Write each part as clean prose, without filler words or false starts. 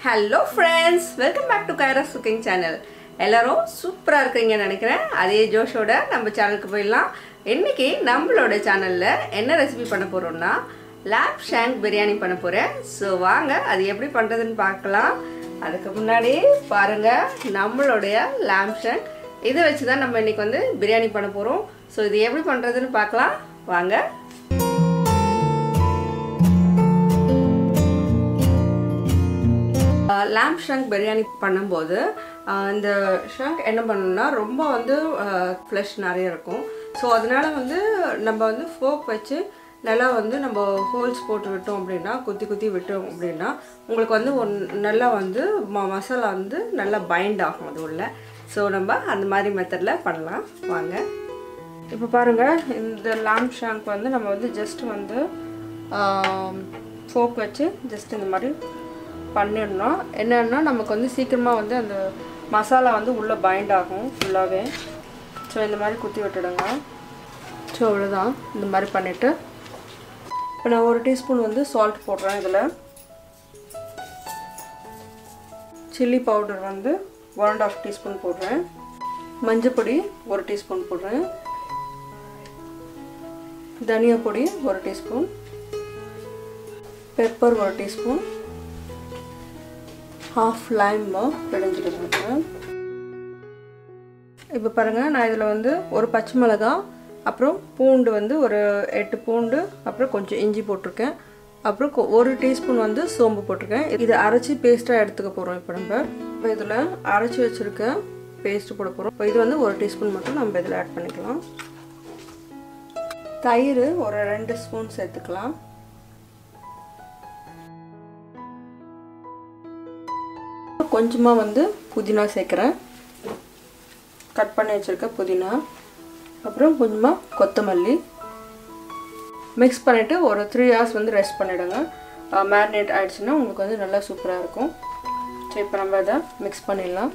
Hello friends, welcome back to KYRA'S cooking channel. எல்லாரும் சூப்பரா இருக்கீங்கன்னு நினைக்கிறேன். அதே ஜோஷோட நம்ம சேனலுக்கு போயிடலாம். இன்னைக்கு நம்மளோட சேனல்ல என்ன ரெசிபி பண்ண போறோம்னா lamb shank பிரியாணி பண்ண போறேன். சோ வாங்க அது எப்படி பண்றதுன்னு பார்க்கலாம். அதுக்கு முன்னாடி பாருங்க நம்மளோட lamb shank இத வச்சு தான் நம்ம இன்னைக்கு வந்து பிரியாணி பண்ண போறோம். சோ இது எப்படி பண்றதுன்னு பார்க்கலாம். வாங்க. lamb shank biryani பண்ணும்போது இந்த shank என்ன பண்ணனும்னா ரொம்ப வந்து flesh நிறைய இருக்கும் சோ அதனால வந்து நம்ம வந்து fork வச்சு நல்லா வந்து நம்ம ஹோல்ஸ் போட்டு விட்டோம் அப்படினா குத்தி விட்டோம் அப்படினா உங்களுக்கு வந்து நல்லா வந்து மசாலா வந்து நல்லா பைண்ட் ஆகும் அது உள்ள சோ நம்ம அந்த மாதிரி மெத்தட்ல பண்ணலாம் வாங்க இப்போ பாருங்க இந்த lamb shank வந்து நம்ம வந்து ஜஸ்ட் வந்து fork வச்சு ஜஸ்ட் இந்த மாதிரி பண்ணிடணும் என்னன்னா நமக்கு வந்து சீக்கிரமா வந்து அந்த மசாலா வந்து உள்ள பைண்ட் ஆகும் ஃபுல்லாவே சோ இந்த மாதிரி குத்தி விட்டுடுங்க சோ அவ்வளவுதான் இந்த மாதிரி பண்ணிட்டு இப்போ நான் 1 டீஸ்பூன் வந்து salt போடுறேன் இதுல chilli powder வந்து 1.5 டீஸ்பூன் போடுறேன் மஞ்சள் பொடி 1 டீஸ்பூன் போடுறேன் தனியா பொடி 1 teaspoon pepper 1 teaspoon half lime பிழிஞ்சிடுறேன் இப்போ பாருங்க நான் இதல வந்து ஒரு பச்சை மிளகாய் அப்புறம் பூண்டு வந்து ஒரு 8 பூண்டு அப்புறம் கொஞ்சம் இஞ்சி போட்டுருக்கேன் அப்புறம் 1 டீஸ்பூன் வந்து சோம்பு போட்டுருக்கேன் இது அரைச்சி பேஸ்டா எடுத்துக்க போறோம் இப்போ நம்ம இதல அரைச்சி வச்சிருக்க பேஸ்ட் போட போறோம் இப்போ இது வந்து 1 டீஸ்பூன் மட்டும் நம்ம இதல ஆட் பண்ணிக்கலாம் தயிர் ஒரு 2 ஸ்பூன் சேர்த்துக்கலாம் கொஞ்சமா வந்து புதினா சேர்க்கறேன் கட் பண்ணி வச்சிருக்க புதினா அப்புறம் கொஞ்சமா கொத்தமல்லி mix பண்ணிட்டு ஒரு 3 hours வந்து ரெஸ்ட் பண்ணிடுங்க மேரினேட் ஆயிடுச்சுனா உங்களுக்கு வந்து நல்லா சூப்பரா இருக்கும் சரி இப்போ நம்ம அத mix பண்ணிடலாம்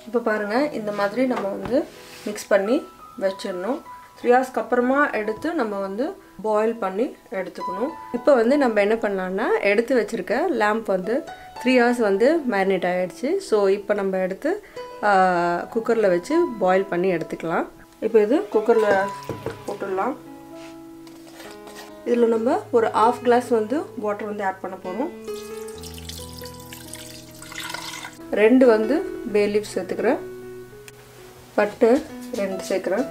இப்போ பாருங்க இந்த மாதிரி நம்ம வந்து mix பண்ணி வெச்சிரணும் 3 hours அப்புறமா எடுத்து நம்ம வந்து பாயில் பண்ணி எடுத்துக்கணும் இப்போ வந்து நம்ம என்ன பண்ணலாம்னா எடுத்து வச்சிருக்க lamb வந்து 3 hours வந்து மேரினேட் ஆயிடுச்சு சோ இப்போ நம்ம எடுத்து குக்கர்ல வச்சு பாயில் பண்ணி எடுத்துக்கலாம் இப்போ இது குக்கர்ல போட்டுடலாம் இதுல நம்ம ஒரு 1/2 glass வந்து வாட்டர் வந்து ஆட் பண்ண போறோம் 2 வந்து பே லீஃப் சேர்த்துக்கறேன் பட்டை 2 சேர்க்கறேன்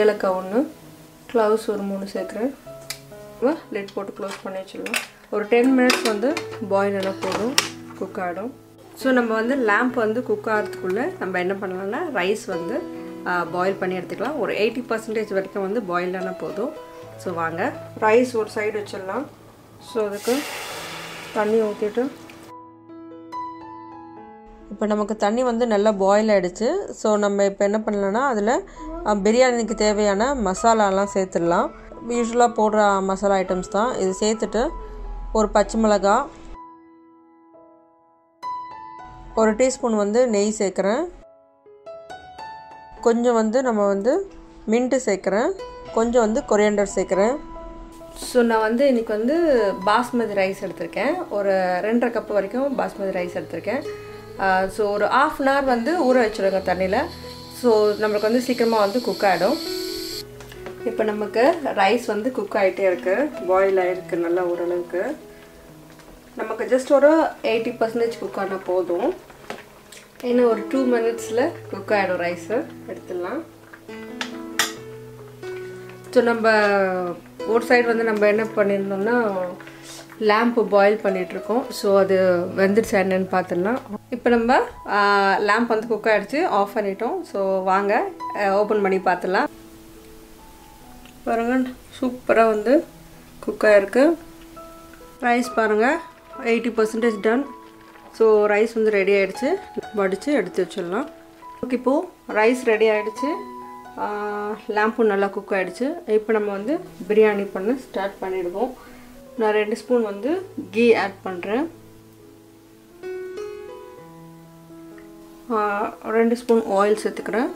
ஏலக்காய் 1 cloves ஒரு 3 சேர்க்கறேன் லிட் போட்டு க்ளோஸ் பண்ணி வச்சிடலாம் ஒரு 10 minutes வந்து பாயில் ஆனா போதும் குக் ஆடும் சோ நம்ம வந்து lamb வந்து குக் ஆகிறதுக்குள்ள நம்ம என்ன பண்ணலாம்னா ரைஸ் வந்து பாயில் பண்ணி எடுத்துக்கலாம் ஒரு 80% வரைக்கும் வந்து பாயில் ஆனா போதும் சோ வாங்க ரைஸ் ஒரு சைடு வச்சிடலாம் சோ அதுக்கு தண்ணி ஊத்திட்டு இப்போ நமக்கு தண்ணி வந்து நல்லா பாயில் ஆயிடுச்சு சோ நம்ம இப்போ என்ன பண்ணலாம்னா அதுல பிரியாணிக்கு தேவையான மசாலாலாம் சேர்த்துடலாம் யூசுவலா போடுற மசாலா ஐட்டம்ஸ் தான் இது சேர்த்துட்டு ஒரு பச்சை மிளகாய் ஒரு டீஸ்பூன் வந்து நெய் சேர்க்கறேன் கொஞ்சம் வந்து நம்ம வந்து மின்ட் சேர்க்கறேன் கொஞ்சம் வந்து கொரியாண்டர் சேர்க்கறேன் சோ நான் வந்து இன்னைக்கு வந்து பாஸ்மதி ரைஸ் எடுத்துர்க்கேன் ஒரு 2.5 கப் வரைக்கும் பாஸ்மதி ரைஸ் எடுத்துர்க்கேன் சோ ஒரு 1/2 hour வந்து ஊற வச்சிருங்க தண்ணில சோ நமக்கு வந்து சீக்கிரமா வந்து குக் ஆயிடும் இப்போ நமக்கு ரைஸ் வந்து குக் ஆயிட்டே இருக்கு பாயில் ஆயிருக்கு நல்லா ஓரளவுக்கு நமக்கு ஜஸ்ட் ஒரு 80% குக் ஆனா போதும் இன்னும் ஒரு 2 minutesல குக் ஆயிடும் ரைஸ் எடுத்துடலாம் சோ நம்ம ஒரு சைடு வந்து நம்ம என்ன பண்ணிருந்தோம்னா lamb பாயில் பண்ணிட்டு இருக்கோம் சோ அது வெந்துருச்சா என்னன்னு பார்த்துடலாம் இப்போ நம்ம lamb வந்து குக் ஆயிடுச்சு ஆஃப் பண்ணிட்டோம் சோ வாங்க ஓபன் பண்ணி பார்த்துடலாம் பாருங்க சூப்பரா வந்து குக் ஆயிருக்கு ரைஸ் பாருங்க 80% டன் சோ ரைஸ் வந்து ரெடி ஆயிடுச்சு வடிச்சு எடுத்து வச்சிடலாம் இப்போ ரைஸ் ரெடி ஆயிடுச்சு lamb நல்லா குக் ஆயிடுச்சு இப்போ நம்ம வந்து பிரியாணி பண்ண ஸ்டார்ட் பண்ணிடுவோம் நான் 2 ஸ்பூன் வந்து கீ ஆட் பண்றேன் 2 ஸ்பூன் ஆயில் சேர்த்துக்கறேன்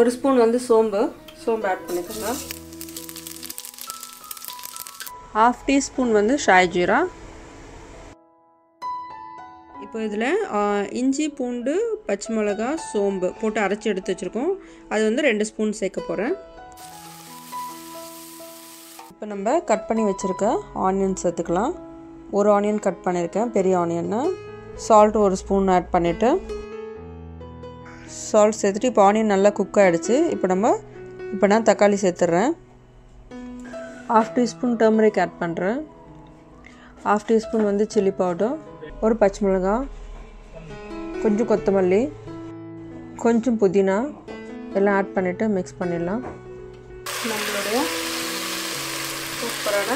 1 ஸ்பூன் வந்து சோம்பு ஆட் பண்ணிக்கோங்க हाफ टी स्पून வந்து ஷாய் ஜீரா இப்போ இதில் இஞ்சி பூண்டு பச்சை மிளகா சோம்பு போட்டு அரைச்சி எடுத்து வச்சுருக்கோம். அது வந்து 2 ஸ்பூன் சேர்க்க போகிறேன். இப்போ நம்ம கட் பண்ணி வச்சுருக்க ஆனியன் சேர்த்துக்கலாம். ஒரு ஆனியன் கட் பண்ணியிருக்கேன், பெரிய ஆனியன்னு. சால்ட் 1 ஸ்பூன் ஆட் பண்ணிவிட்டு சால்ட் சேர்த்துட்டு இப்போ ஆனியன் நல்லா குக் ஆகிடுச்சு. இப்போ நான் தக்காளி சேர்த்துட்றேன். 1/2 டீஸ்பூன் டர்மரிக் ஆட் பண்ணுறேன். 1/2 டீஸ்பூன் வந்து சில்லி பவுடர், ஒரு பச்சை மிளகா, கொஞ்சம் கொத்தமல்லி, கொஞ்சம் புதினா எல்லாம் ஆட் பண்ணிவிட்டு மிக்ஸ் பண்ணிடலாம். நம்மளுடைய சூப்பரான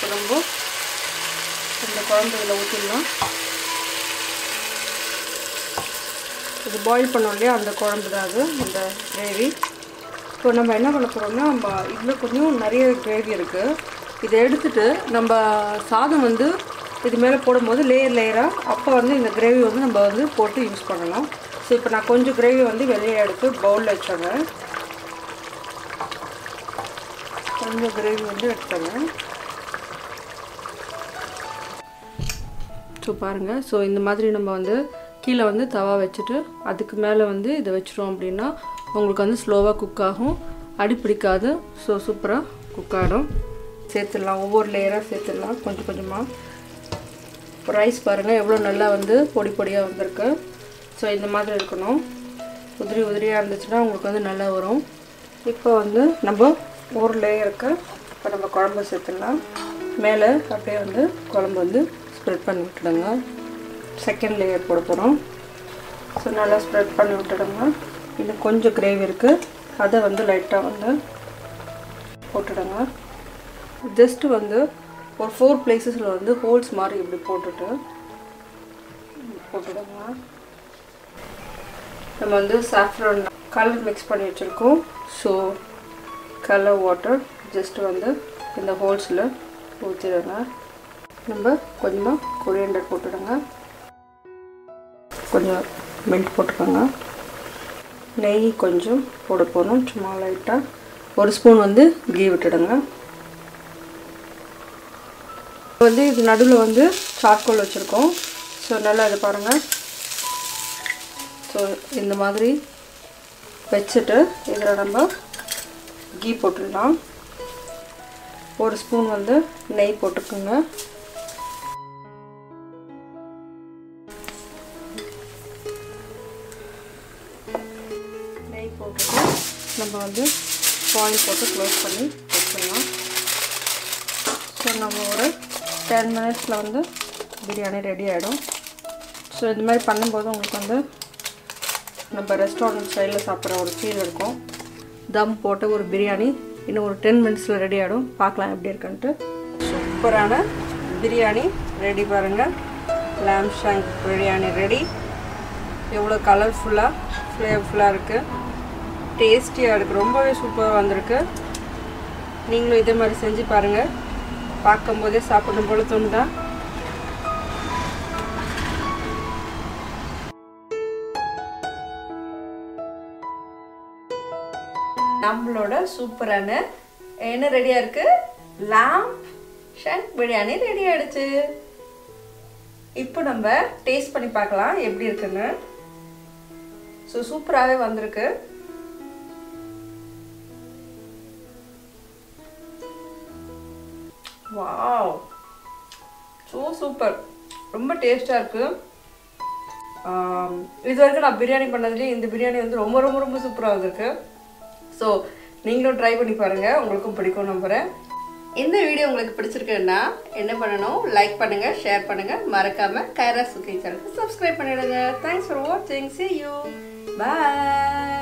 குழம்பு இந்த குழம்பு இதில் ஊற்றிடலாம். இது பாயில் பண்ணோம் இல்லையா, அந்த குழம்பு தான் அது, இந்த கிரேவி. இப்போ நம்ம என்ன பண்ண போகிறோம்னா, நம்ம இதில் கொஞ்சம் நிறைய கிரேவி இருக்குது. இதை எடுத்துகிட்டு நம்ம சாதம் வந்து இது மேலே போடும்போது லேயராக அப்போ வந்து இந்த கிரேவி வந்து நம்ம வந்து போட்டு யூஸ் பண்ணலாம். ஸோ இப்போ நான் கொஞ்சம் கிரேவி வந்து வெளியே எடுத்து பவுலில் வச்சுடுறேன். கொஞ்சம் கிரேவி வந்து எடுத்துடுறேன். ஸோ பாருங்கள், ஸோ இந்த மாதிரி நம்ம வந்து கீழே வந்து தவா வச்சுட்டு அதுக்கு மேலே வந்து இதை வச்சிரும் அப்படின்னா உங்களுக்கு வந்து ஸ்லோவாக குக் ஆகும், அடி பிடிக்காது. ஸோ சூப்பராக குக் ஆகிடும். சேர்த்துடலாம், ஒவ்வொரு லேயராக சேர்த்துடலாம் கொஞ்சம் கொஞ்சமாக. இப்போ ரைஸ் பாருங்கள் எவ்வளோ நல்லா வந்து பொடி பொடியாக வந்திருக்கு. ஸோ இந்த மாதிரி இருக்கணும். உதிரியாக இருந்துச்சுன்னா உங்களுக்கு வந்து நல்லா வரும். இப்போ வந்து நம்ம ஒரு லேயருக்கு இப்போ நம்ம குழம்பு சேர்த்துடலாம். மேலே அப்படியே வந்து குழம்பு வந்து ஸ்ப்ரெட் பண்ணி விட்டுடுங்க. செகண்ட் லேயர் போட போகிறோம். ஸோ நல்லா ஸ்ப்ரெட் பண்ணி விட்டுடுங்க. இன்னும் கொஞ்சம் கிரேவி இருக்குது, அதை வந்து லைட்டாக வந்து போட்டுடுங்க. ஜஸ்ட்டு வந்து ஒரு 4 பிளேசஸில் வந்து ஹோல்ஸ் மாதிரி இப்படி போட்டுடுங்க. நம்ம வந்து சாஃப்ரான் கலர் மிக்ஸ் பண்ணி வச்சுருக்கோம். ஸோ கலர் வாட்டர் ஜஸ்ட்டு வந்து இந்த ஹோல்ஸில் ஊற்றிடுங்க. நம்ம கொஞ்சமாக கொரியண்டர் போட்டுடுங்க, கொஞ்சம் மில்க் போட்டுக்கோங்க, நெய் கொஞ்சம் போட போகணும், சும்மா லைட்டாக 1 ஸ்பூன் வந்து கீ விட்டுடுங்க. வந்து இது நடுவில் வந்து சார்கோல் வச்சுருக்கோம். ஸோ நல்லா இது பாருங்கள். ஸோ இந்த மாதிரி வச்சுட்டு இதில் நம்ம கீ போட்டுடலாம். 1 ஸ்பூன் வந்து நெய் போட்டுக்கோங்க. நெய் போட்டுட்டு நம்ம வந்து பாயில் போட்டு க்ளோஸ் பண்ணி வச்சிடலாம். ஸோ நம்ம ஒரு 10 மினிட்ஸில் வந்து பிரியாணி ரெடி ஆகிடும். ஸோ இது மாதிரி பண்ணும்போது உங்களுக்கு வந்து நம்ம ரெஸ்டாரண்ட் ஸ்டைலில் சாப்பிட்ற ஒரு ஃபீல் இருக்கும். தம் போட்ட ஒரு பிரியாணி இன்னும் ஒரு 10 மினிட்ஸில் ரெடி ஆகிடும். பார்க்கலாம் எப்படி இருக்குன்ட்டு. சூப்பரான பிரியாணி ரெடி பாருங்கள். lamb shank biryani ready. எவ்வளோ கலர்ஃபுல்லாக ஃப்ளேவர்ஃபுல்லாக இருக்குது, டேஸ்டியாக இருக்குது, ரொம்பவே சூப்பராக வந்திருக்கு. நீங்களும் இதே மாதிரி செஞ்சு பாருங்கள். பார்க்கும்போதே சாப்பிடும் போல தோணுதா? நம்மளோட சூப்பரான என்ன ரெடியாக இருக்குது, lamb shank பிரியாணி ரெடி ஆகிடுச்சு. இப்போ நம்ம டேஸ்ட் பண்ணி பார்க்கலாம் எப்படி இருக்குன்னு. ஸோ சூப்பராகவே வந்திருக்கு. வாவ், ஸோ சூப்பர், ரொம்ப டேஸ்ட்டாக இருக்குது. இது வரைக்கும் நான் பிரியாணி பண்ணதுலேயே இந்த பிரியாணி வந்து ரொம்ப ரொம்ப ரொம்ப சூப்பராக வந்திருக்கு. ஸோ நீங்களும் ட்ரை பண்ணி பாருங்கள், உங்களுக்கும் பிடிக்கும் நம்புகிறேன். இந்த வீடியோ உங்களுக்கு பிடிச்சிருக்குன்னா என்ன பண்ணணும், லைக் பண்ணுங்கள், ஷேர் பண்ணுங்கள், மறக்காமல் கைராஸ் குக்கிங் சேனலுக்கு சப்ஸ்கிரைப் பண்ணிவிடுங்க. தேங்க்ஸ் ஃபார் வாட்சிங். See you. Bye.